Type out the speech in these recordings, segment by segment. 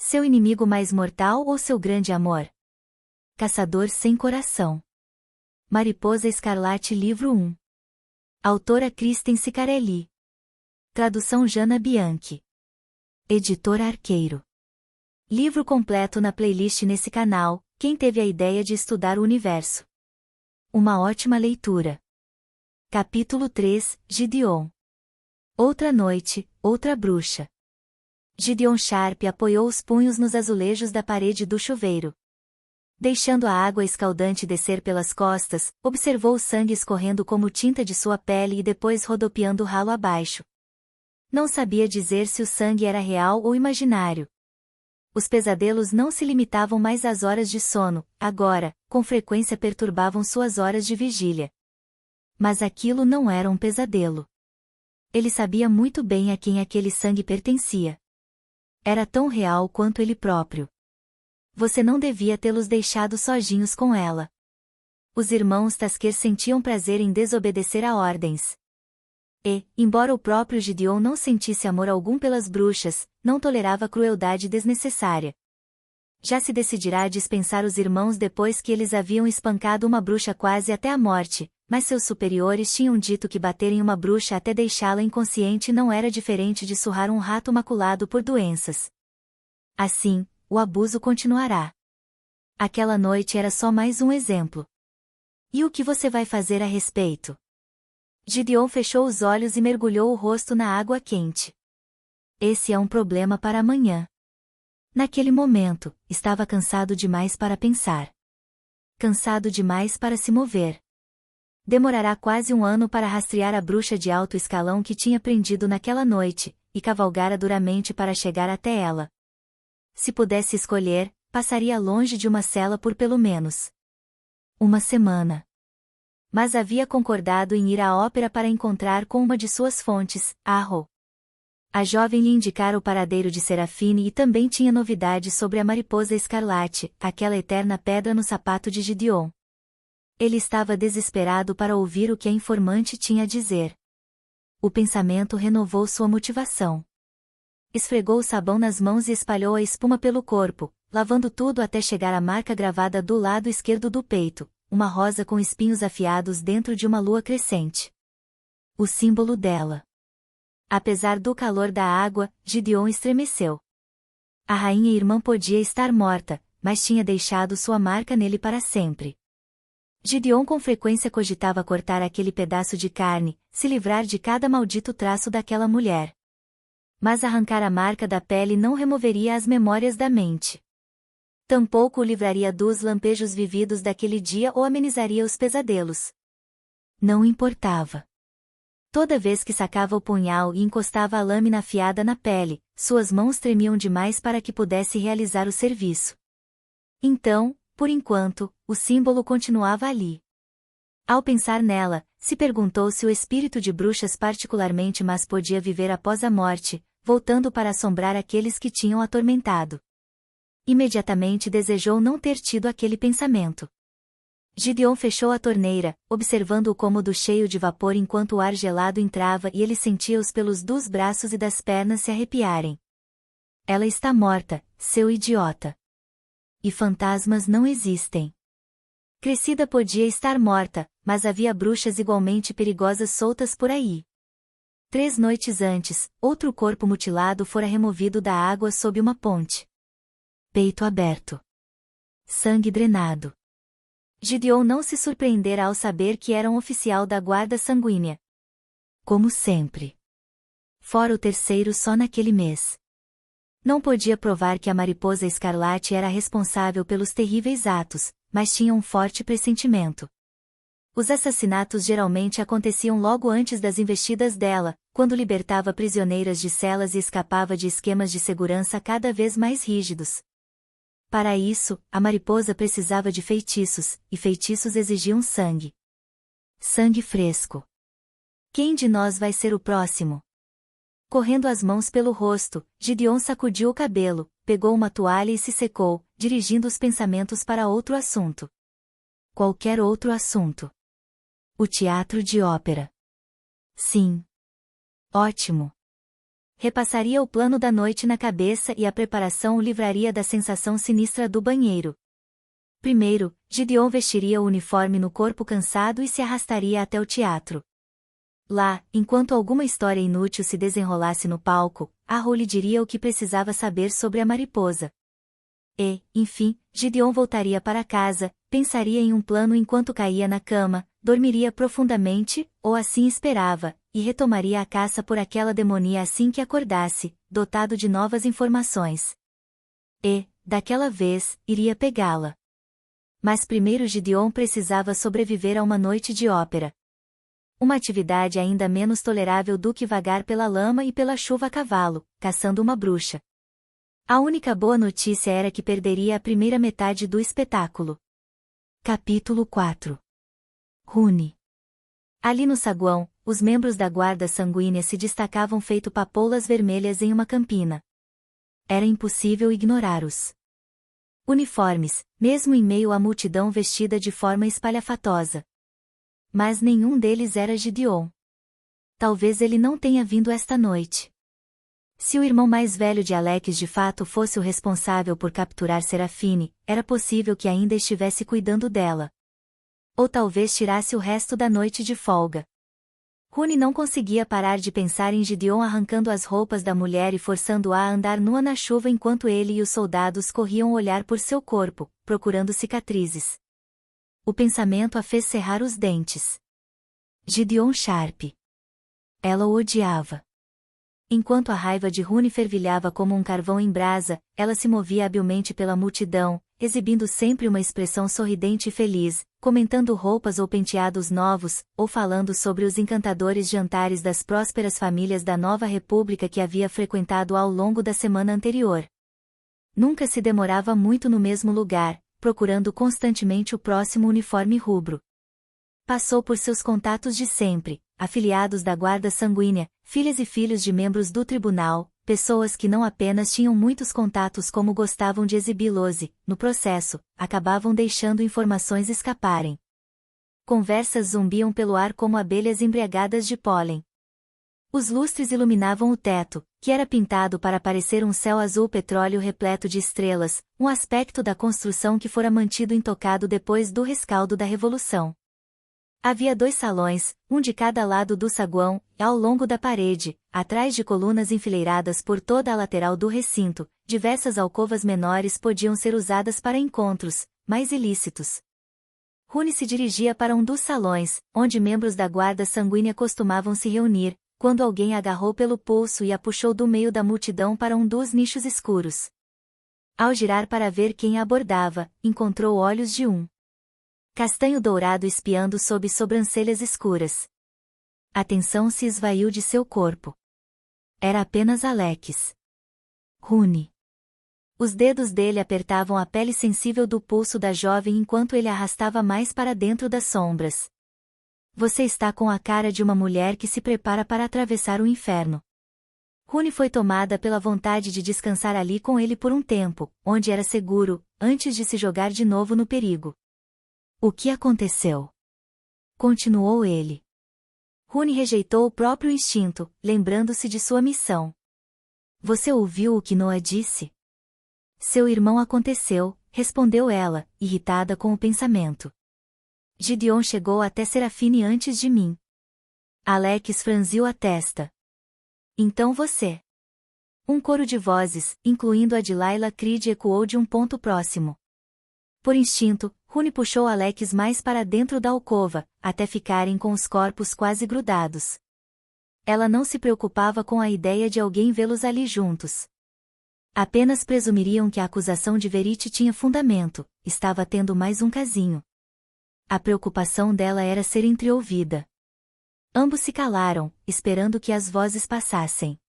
Seu inimigo mais mortal ou seu grande amor? Caçador sem coração. Mariposa Escarlate Livro 1. Autora Kristen Ciccarelli. Tradução Jana Bianchi. Editora Arqueiro. Livro completo na playlist nesse canal. Quem teve a ideia de estudar o universo? Uma ótima leitura. Capítulo 3, Gideon. Outra noite, outra bruxa. Gideon Sharp apoiou os punhos nos azulejos da parede do chuveiro. Deixando a água escaldante descer pelas costas, observou o sangue escorrendo como tinta de sua pele e depois rodopiando o ralo abaixo. Não sabia dizer se o sangue era real ou imaginário. Os pesadelos não se limitavam mais às horas de sono, agora, com frequência perturbavam suas horas de vigília. Mas aquilo não era um pesadelo. Ele sabia muito bem a quem aquele sangue pertencia. Era tão real quanto ele próprio. Você não devia tê-los deixado sozinhos com ela. Os irmãos Tasker sentiam prazer em desobedecer a ordens. E, embora o próprio Gideon não sentisse amor algum pelas bruxas, não tolerava crueldade desnecessária. Já se decidirá a dispensar os irmãos depois que eles haviam espancado uma bruxa quase até a morte, mas seus superiores tinham dito que bater em uma bruxa até deixá-la inconsciente não era diferente de surrar um rato maculado por doenças. Assim, o abuso continuará. Aquela noite era só mais um exemplo. E o que você vai fazer a respeito? Gideon fechou os olhos e mergulhou o rosto na água quente. Esse é um problema para amanhã. Naquele momento, estava cansado demais para pensar. Cansado demais para se mover. Demorará quase um ano para rastrear a bruxa de alto escalão que tinha prendido naquela noite, e cavalgara duramente para chegar até ela. Se pudesse escolher, passaria longe de uma cela por pelo menos uma semana. Mas havia concordado em ir à ópera para encontrar com uma de suas fontes, Arro. A jovem lhe indicara o paradeiro de Serafine e também tinha novidades sobre a Mariposa Escarlate, aquela eterna pedra no sapato de Gideon. Ele estava desesperado para ouvir o que a informante tinha a dizer. O pensamento renovou sua motivação. Esfregou o sabão nas mãos e espalhou a espuma pelo corpo, lavando tudo até chegar à marca gravada do lado esquerdo do peito, uma rosa com espinhos afiados dentro de uma lua crescente. O símbolo dela. Apesar do calor da água, Gideon estremeceu. A rainha irmã podia estar morta, mas tinha deixado sua marca nele para sempre. Gideon com frequência cogitava cortar aquele pedaço de carne, se livrar de cada maldito traço daquela mulher. Mas arrancar a marca da pele não removeria as memórias da mente. Tampouco o livraria dos lampejos vividos daquele dia ou amenizaria os pesadelos. Não importava. Toda vez que sacava o punhal e encostava a lâmina afiada na pele, suas mãos tremiam demais para que pudesse realizar o serviço. Então, por enquanto, o símbolo continuava ali. Ao pensar nela, se perguntou se o espírito de bruxas particularmente mas podia viver após a morte, voltando para assombrar aqueles que tinham atormentado. Imediatamente desejou não ter tido aquele pensamento. Gideon fechou a torneira, observando o cômodo cheio de vapor enquanto o ar gelado entrava e ele sentia os pelos dos braços e das pernas se arrepiarem. Ela está morta, seu idiota. E fantasmas não existem. Crescida podia estar morta, mas havia bruxas igualmente perigosas soltas por aí. 3 noites antes, outro corpo mutilado fora removido da água sob uma ponte. Peito aberto. Sangue drenado. Gideon não se surpreendera ao saber que era um oficial da guarda sanguínea. Como sempre. Fora o terceiro só naquele mês. Não podia provar que a Mariposa Escarlate era responsável pelos terríveis atos, mas tinha um forte pressentimento. Os assassinatos geralmente aconteciam logo antes das investidas dela, quando libertava prisioneiras de celas e escapava de esquemas de segurança cada vez mais rígidos. Para isso, a mariposa precisava de feitiços, e feitiços exigiam sangue. Sangue fresco. Quem de nós vai ser o próximo? Correndo as mãos pelo rosto, Gideon sacudiu o cabelo, pegou uma toalha e se secou, dirigindo os pensamentos para outro assunto. Qualquer outro assunto. O teatro de ópera. Sim. Ótimo. repassaria o plano da noite na cabeça e a preparação o livraria da sensação sinistra do banheiro. Primeiro, Gideon vestiria o uniforme no corpo cansado e se arrastaria até o teatro. Lá, enquanto alguma história inútil se desenrolasse no palco, Arrow lhe diria o que precisava saber sobre a mariposa. E, enfim, Gideon voltaria para casa, pensaria em um plano enquanto caía na cama, dormiria profundamente, ou assim esperava, e retomaria a caça por aquela demonia assim que acordasse, dotado de novas informações. E, daquela vez, iria pegá-la. Mas primeiro Gideon precisava sobreviver a uma noite de ópera. Uma atividade ainda menos tolerável do que vagar pela lama e pela chuva a cavalo, caçando uma bruxa. A única boa notícia era que perderia a primeira metade do espetáculo. Capítulo 4. Rune. Ali no saguão, os membros da guarda sanguínea se destacavam feito papoulas vermelhas em uma campina. Era impossível ignorá-los. Uniformes, mesmo em meio à multidão vestida de forma espalhafatosa. Mas nenhum deles era Gideon. Talvez ele não tenha vindo esta noite. Se o irmão mais velho de Alex de fato fosse o responsável por capturar Serafine, era possível que ainda estivesse cuidando dela. Ou talvez tirasse o resto da noite de folga. Rune não conseguia parar de pensar em Gideon arrancando as roupas da mulher e forçando-a a andar nua na chuva enquanto ele e os soldados corriam olhar por seu corpo, procurando cicatrizes. O pensamento a fez cerrar os dentes. Gideon Sharp. Ela o odiava. Enquanto a raiva de Rune fervilhava como um carvão em brasa, ela se movia habilmente pela multidão, exibindo sempre uma expressão sorridente e feliz, comentando roupas ou penteados novos, ou falando sobre os encantadores jantares das prósperas famílias da nova república que havia frequentado ao longo da semana anterior. Nunca se demorava muito no mesmo lugar, procurando constantemente o próximo uniforme rubro. Passou por seus contatos de sempre, afiliados da guarda sanguínea, filhas e filhos de membros do tribunal, pessoas que não apenas tinham muitos contatos como gostavam de exibi-los e, no processo, acabavam deixando informações escaparem. Conversas zumbiam pelo ar como abelhas embriagadas de pólen. Os lustres iluminavam o teto, que era pintado para parecer um céu azul petróleo repleto de estrelas, um aspecto da construção que fora mantido intocado depois do rescaldo da Revolução. Havia 2 salões, um de cada lado do saguão, e ao longo da parede, atrás de colunas enfileiradas por toda a lateral do recinto, diversas alcovas menores podiam ser usadas para encontros, mais ilícitos. Rune se dirigia para um dos salões, onde membros da guarda sanguínea costumavam se reunir, quando alguém a agarrou pelo pulso e a puxou do meio da multidão para um dos nichos escuros. Ao girar para ver quem a abordava, encontrou olhos de um castanho dourado espiando sob sobrancelhas escuras. A tensão se esvaiu de seu corpo. Era apenas Alex. Rune. Os dedos dele apertavam a pele sensível do pulso da jovem enquanto ele a arrastava mais para dentro das sombras. Você está com a cara de uma mulher que se prepara para atravessar o inferno. Rune foi tomada pela vontade de descansar ali com ele por um tempo, onde era seguro, antes de se jogar de novo no perigo. O que aconteceu? Continuou ele. Rune rejeitou o próprio instinto, lembrando-se de sua missão. Você ouviu o que Noah disse? Seu irmão aconteceu, respondeu ela, irritada com o pensamento. Gideon chegou até Serafine antes de mim. Alex franziu a testa. Então você. Um coro de vozes, incluindo a de Layla Creed, ecoou de um ponto próximo. Por instinto, Rune puxou Alex mais para dentro da alcova, até ficarem com os corpos quase grudados. Ela não se preocupava com a ideia de alguém vê-los ali juntos. Apenas presumiriam que a acusação de Verity tinha fundamento, estava tendo mais um casinho. A preocupação dela era ser entreouvida. Ambos se calaram, esperando que as vozes passassem.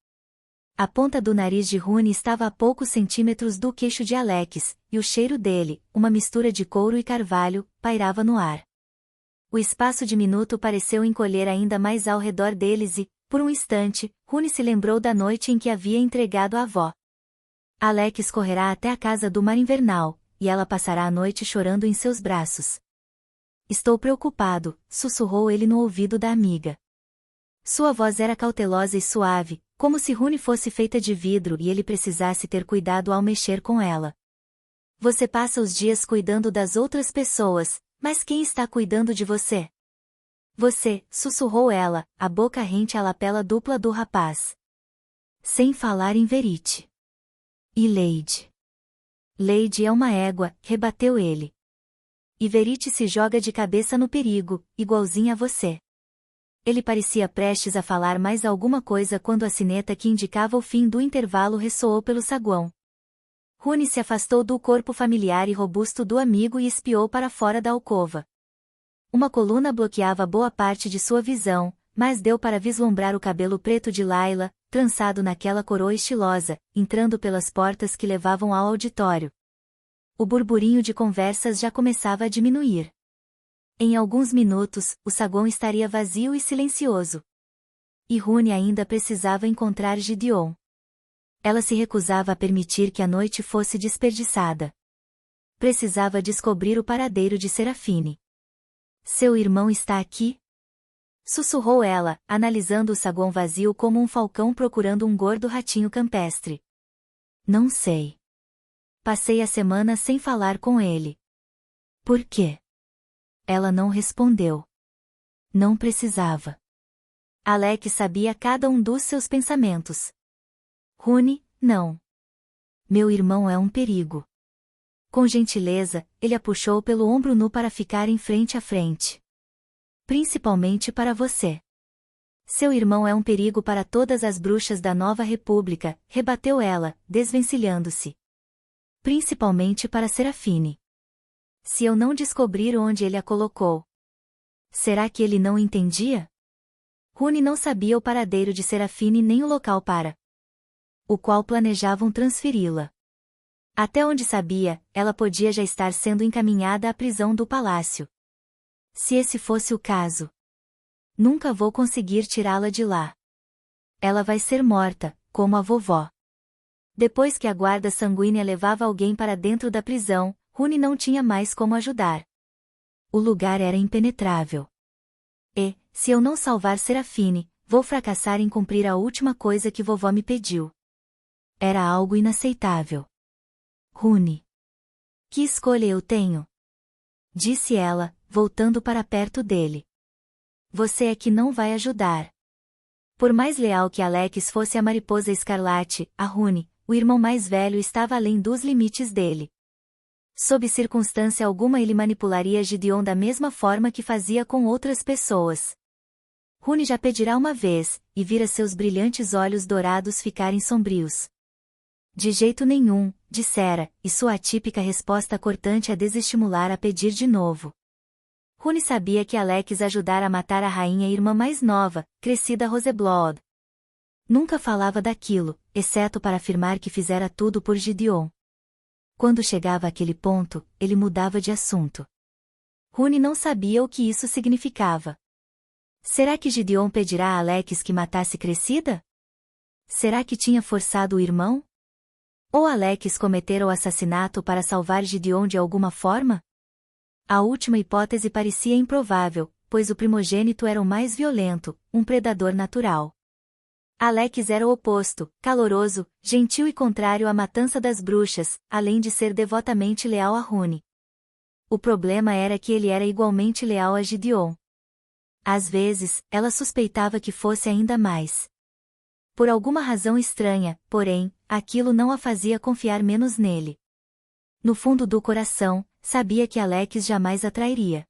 A ponta do nariz de Rune estava a poucos centímetros do queixo de Alex, e o cheiro dele, uma mistura de couro e carvalho, pairava no ar. O espaço diminuto pareceu encolher ainda mais ao redor deles e, por um instante, Rune se lembrou da noite em que havia entregado a avó. Alex correrá até a casa do mar invernal, e ela passará a noite chorando em seus braços. Estou preocupado, sussurrou ele no ouvido da amiga. Sua voz era cautelosa e suave, como se Rune fosse feita de vidro e ele precisasse ter cuidado ao mexer com ela. Você passa os dias cuidando das outras pessoas, mas quem está cuidando de você? Você, sussurrou ela, a boca rente à lapela dupla do rapaz. Sem falar em Verite. E Lady? Lady é uma égua, rebateu ele. E Verite se joga de cabeça no perigo, igualzinha a você. Ele parecia prestes a falar mais alguma coisa quando a sineta que indicava o fim do intervalo ressoou pelo saguão. Rune se afastou do corpo familiar e robusto do amigo e espiou para fora da alcova. Uma coluna bloqueava boa parte de sua visão, mas deu para vislumbrar o cabelo preto de Layla, trançado naquela coroa estilosa, entrando pelas portas que levavam ao auditório. O burburinho de conversas já começava a diminuir. Em alguns minutos, o saguão estaria vazio e silencioso. E Rune ainda precisava encontrar Gideon. Ela se recusava a permitir que a noite fosse desperdiçada. Precisava descobrir o paradeiro de Serafine. Seu irmão está aqui? Sussurrou ela, analisando o saguão vazio como um falcão procurando um gordo ratinho campestre. Não sei. Passei a semana sem falar com ele. Por quê? Ela não respondeu. Não precisava. Alex sabia cada um dos seus pensamentos. Rune, não. Meu irmão é um perigo. Com gentileza, ele a puxou pelo ombro nu para ficar em frente a frente. Principalmente para você. Seu irmão é um perigo para todas as bruxas da Nova República, rebateu ela, desvencilhando-se. Principalmente para Serafine. Se eu não descobrir onde ele a colocou. Será que ele não entendia? Rune não sabia o paradeiro de Serafine nem o local para o qual planejavam transferi-la. Até onde sabia, ela podia já estar sendo encaminhada à prisão do palácio. Se esse fosse o caso, nunca vou conseguir tirá-la de lá. Ela vai ser morta, como a vovó. Depois que a guarda sanguínea levava alguém para dentro da prisão, Rune não tinha mais como ajudar. O lugar era impenetrável. E, se eu não salvar Serafine, vou fracassar em cumprir a última coisa que vovó me pediu. Era algo inaceitável. Rune. Que escolha eu tenho? Disse ela, voltando para perto dele. Você é que não vai ajudar. Por mais leal que Alex fosse a Mariposa Escarlate, a Rune, o irmão mais velho estava além dos limites dele. Sob circunstância alguma ele manipularia Gideon da mesma forma que fazia com outras pessoas. Rune já pedirá uma vez, e vira seus brilhantes olhos dourados ficarem sombrios. De jeito nenhum, dissera, e sua atípica resposta cortante a desestimular a pedir de novo. Rune sabia que Alex ajudara a matar a rainha e irmã mais nova, crescida Roseblood. Nunca falava daquilo, exceto para afirmar que fizera tudo por Gideon. Quando chegava àquele ponto, ele mudava de assunto. Rune não sabia o que isso significava. Será que Gideon pedirá a Alex que matasse Crescida? Será que tinha forçado o irmão? Ou Alex cometera o assassinato para salvar Gideon de alguma forma? A última hipótese parecia improvável, pois o primogênito era o mais violento, um predador natural. Alex era o oposto, caloroso, gentil e contrário à matança das bruxas, além de ser devotamente leal a Rune. O problema era que ele era igualmente leal a Gideon. Às vezes, ela suspeitava que fosse ainda mais. Por alguma razão estranha, porém, aquilo não a fazia confiar menos nele. No fundo do coração, sabia que Alex jamais a trairia.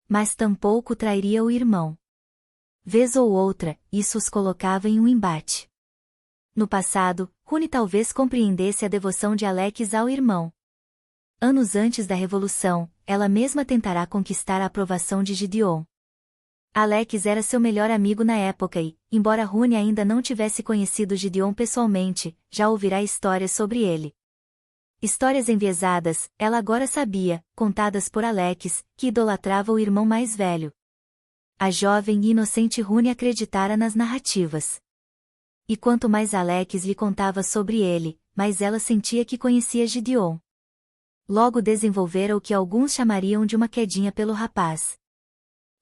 Mas tampouco trairia o irmão. Vez ou outra, isso os colocava em um embate. No passado, Rune talvez compreendesse a devoção de Alex ao irmão. Anos antes da Revolução, ela mesma tentará conquistar a aprovação de Gideon. Alex era seu melhor amigo na época e, embora Rune ainda não tivesse conhecido Gideon pessoalmente, já ouvirá histórias sobre ele. Histórias enviesadas, ela agora sabia, contadas por Alex, que idolatrava o irmão mais velho. A jovem e inocente Rune acreditara nas narrativas. E quanto mais Alex lhe contava sobre ele, mais ela sentia que conhecia Gideon. Logo desenvolvera o que alguns chamariam de uma quedinha pelo rapaz.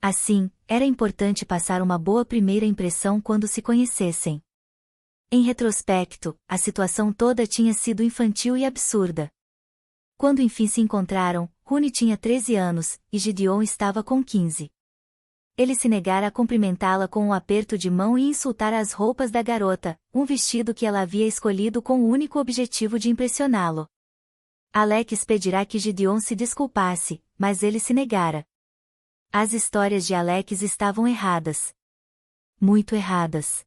Assim, era importante passar uma boa primeira impressão quando se conhecessem. Em retrospecto, a situação toda tinha sido infantil e absurda. Quando enfim se encontraram, Rooney tinha 13 anos, e Gideon estava com 15. Ele se negara a cumprimentá-la com um aperto de mão e insultar as roupas da garota, um vestido que ela havia escolhido com o único objetivo de impressioná-lo. Alex pedirá que Gideon se desculpasse, mas ele se negara. As histórias de Alex estavam erradas. Muito erradas.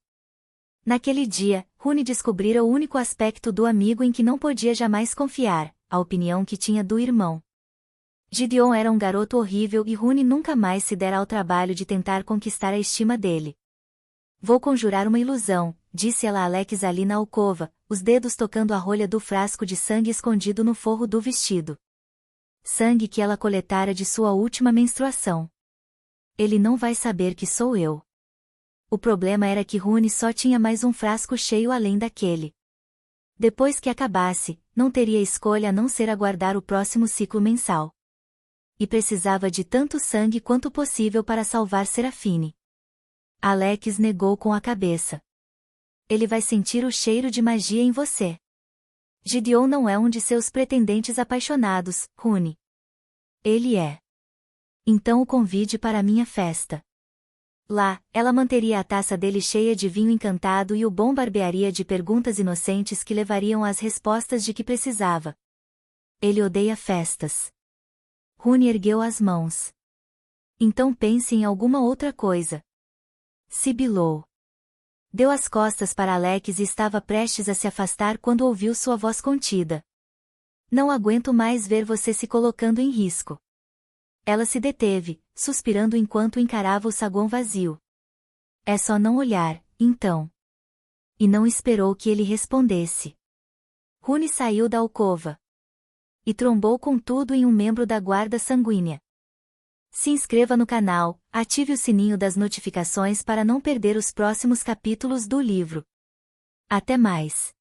Naquele dia, Rooney descobrira o único aspecto do amigo em que não podia jamais confiar, a opinião que tinha do irmão. Gideon era um garoto horrível e Rooney nunca mais se dera ao trabalho de tentar conquistar a estima dele. Vou conjurar uma ilusão, disse ela a Alex ali na alcova, os dedos tocando a rolha do frasco de sangue escondido no forro do vestido. Sangue que ela coletara de sua última menstruação. Ele não vai saber que sou eu. O problema era que Rooney só tinha mais um frasco cheio além daquele. Depois que acabasse, não teria escolha a não ser aguardar o próximo ciclo mensal. E precisava de tanto sangue quanto possível para salvar Serafine. Alex negou com a cabeça. Ele vai sentir o cheiro de magia em você. Gideon não é um de seus pretendentes apaixonados, Rooney. Ele é. Então o convide para a minha festa. Lá, ela manteria a taça dele cheia de vinho encantado e o bombardearia de perguntas inocentes que levariam às respostas de que precisava. Ele odeia festas. Rooney ergueu as mãos. Então pense em alguma outra coisa. Sibilou. Deu as costas para Alex e estava prestes a se afastar quando ouviu sua voz contida. Não aguento mais ver você se colocando em risco. Ela se deteve, suspirando enquanto encarava o saguão vazio. É só não olhar, então. E não esperou que ele respondesse. Rooney saiu da alcova. E trombou com tudo em um membro da guarda sanguínea. Se inscreva no canal, ative o sininho das notificações para não perder os próximos capítulos do livro. Até mais!